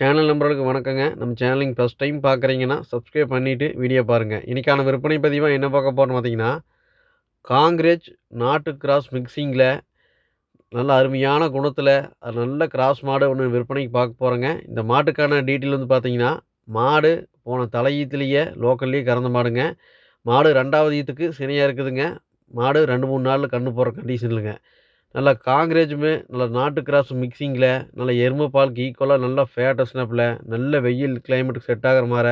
Channel நம்பர்களுக்கு வணக்கங்க. நம்ம channel நீங்க ஃபர்ஸ்ட் டைம் பார்க்குறீங்கன்னா, சப்ஸ்கிரைப் பண்ணிட்டு வீடியோ பாருங்க. இன்னைக்கான விற்பனை பதிவா என்ன பார்க்க போறோம்னு பார்த்தீங்கன்னா, காங்கிரேஜ் நாட்டு கிராஸ் மிக்ஸிங்கில நல்ல அருமையான குணத்தில நல்ல கிராஸ் மாடு ஒண்ணு விற்பனைக்கு பார்க்க போறோங்க. இந்த மாட்டுக்கான டீட்டெயில் வந்து பார்த்தீங்கன்னா, மாடு போன தலையீத்துலேயே லோக்கல்லயே கறந்த மாடுங்க. மாடு 2வது ஈத்துக்கு சினையா இருக்குதுங்க. மாடு 2, 3 நாள்ல கண்ணு போடுற கண்டிஷன்லங்க. நல்லா காங்கிரேஜுமே நல்ல நாட்டு கிராஸ் மிக்ஸிங்கில நல்ல எருமை பாலுக்கு ஈக்குவலா நல்லா ஃபேட் ஸ்னப்ல நல்ல வெயில் கிளைமேட்டுக்கு செட் ஆகுற மார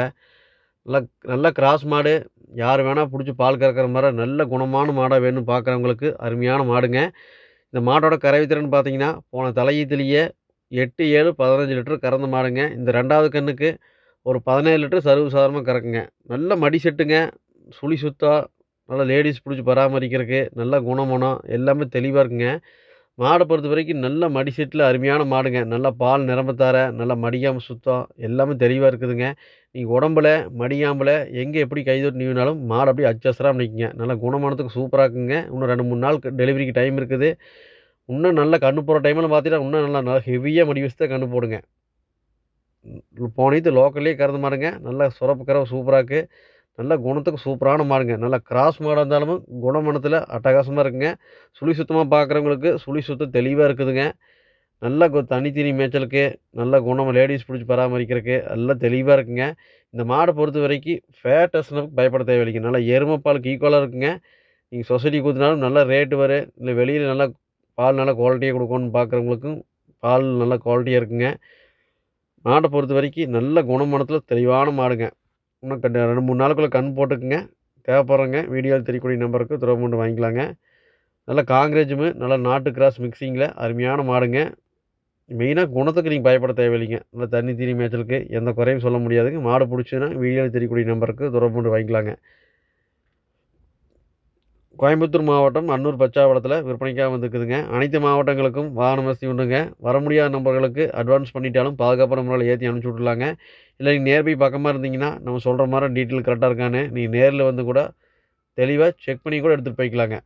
நல்ல நல்ல கிராஸ் மாடு யார் வேணா புடிச்சு பால் கறக்கிற மார நல்ல குணமான மாடா வேணும்னு பார்க்குறவங்களுக்கு அருமையான மாடுங்க. இந்த மாட்டோட கறவைத்திறன் பார்த்தீங்கன்னா, போன தலையீத்துலேயே 8, 7, 15 லிட்டர் கறந்த மாடுங்க. இந்த 2வது கண்ணுக்கு ஒரு 17 லிட்டர் சர்வசாதாரணமா கறக்குங்க. நல்ல மடி செட்டுங்க. சுழி சுத்தம், நல்லா லேடீஸ் புடிச்சு பராமரிக்கிறக்கு, நல்ல குணமனம் எல்லாமே தெளிவா இருக்குங்க. மாட பொறுத்தவரைக்கும் நல்ல மடி செட்ல அருமையான மாடுங்க. நல்லா பால் நிரம்பத்தார, நல்லா மடியாம சுத்தம் எல்லாமே தெளிவா இருக்குதுங்க. நீங்க உடம்புல, மடியாம்புல எங்க எப்படி கை தொட்டு நீவினாலும் மாடு அப்படியே அச்சசராம நிக்குங்க. நல்லா குணமானத்துக்கு சூப்பரா இருக்குங்க. இன்னும் 2, 3 நாள் டெலிவரிக்கு டைம் இருக்குது. இன்னும் நல்லா கண்ணு போடுற டைம்ல பார்த்தீங்கன்னா, இன்னும் நல்லா ஹெவியா மடி வச்சு தான் கண்ணு போடுங்க. போன ஈத்து லோக்கல்லயே கறந்த மாடுங்க. நல்லா சுரப்பு கறவை சூப்பரா இருக்கு. நல்ல குணத்துக்கு சூப்பரான மாடுங்க. நல்லா கிராஸ் மாடா இருந்தாலும் குணமனத்தில அட்டகாசமா இருக்குங்க. சுழி சுத்தமா பார்க்குறவங்களுக்கு சுழி சுத்தம் தெளிவா இருக்குதுங்க. நல்ல தண்ணி தீனி மேய்ச்சலுக்கு, நல்ல குணம் லேடீஸ் புடிச்சு பராமரிக்கிறக்கு எல்லாம் தெளிவா இருக்குங்க. இந்த மாட பொறுத்தவரைக்கும் ஃபேட்டஸ்னதுக்கு பயப்பட தேவையில்லைங்க. நல்லா எருமை பாலுக்கு ஈக்குவலா இருக்குங்க. நீங்க சொசைட்டிக்கு ஊத்துனாலும் நல்ல ரேட் வரும். இல்ல வெளியில நல்லா பால் நல்லா குவாலிட்டியா குடுக்கணும்னு பார்க்குறவங்களுக்கும் பால் நல்ல குவாலிட்டியா இருக்குங்க. மாட்ட பொறுத்தவரைக்கும் நல்ல குணமனத்தில தெளிவான மாடுங்க. இன்னும் 2, 3 நாளுக்குள்ள கன்னு போட்டுக்குங்க. தேவைப்படுறவங்க வீடியோல தெரியக்கூடிய நம்பருக்கு தொடர்பு கொண்டு வாங்கிக்கலாங்க. நல்ல காங்கிரேஜுமு, நல்ல நாட்டு கிராஸ் மிக்ஸிங்கில அருமையான மாடுங்க. மெயினா குணத்துக்கு நீங்க பயப்பட தேவையில்லைங்க. நல்ல தண்ணி தீனி மேய்ச்சலுக்கு எந்த குறையும் சொல்ல முடியாதுங்க. மாடு புடிச்சதுன்னா வீடியோல தெரியக்கூடிய நம்பருக்கு தொடர்பு கொண்டு வாங்கிக்கலாங்க. கோயம்புத்தூர் மாவட்டம் அன்னூர் பச்சாவளத்தில விற்பனைக்காக வந்திருக்குதுங்க. அனைத்து மாவட்டங்களுக்கும் வாகன வசதி உண்டுங்க. வர முடியாத நபர்களுக்கு அட்வான்ஸ் பண்ணிட்டாலும் பாதுகாப்பான முறையில ஏத்தி அனுப்பிச்சு விட்டுறலாங்க. இல்ல நீங்க நியர்பை பக்கமா இருந்தீங்கன்னா, நம்ம சொல்ற மாரி டீட்டெயில் கரெக்ட்டா இருக்கான்னு நீங்க நேர்ல வந்து கூட தெளிவா செக் பண்ணி கூட எடுத்துட்டு போய்க்கலாங்க.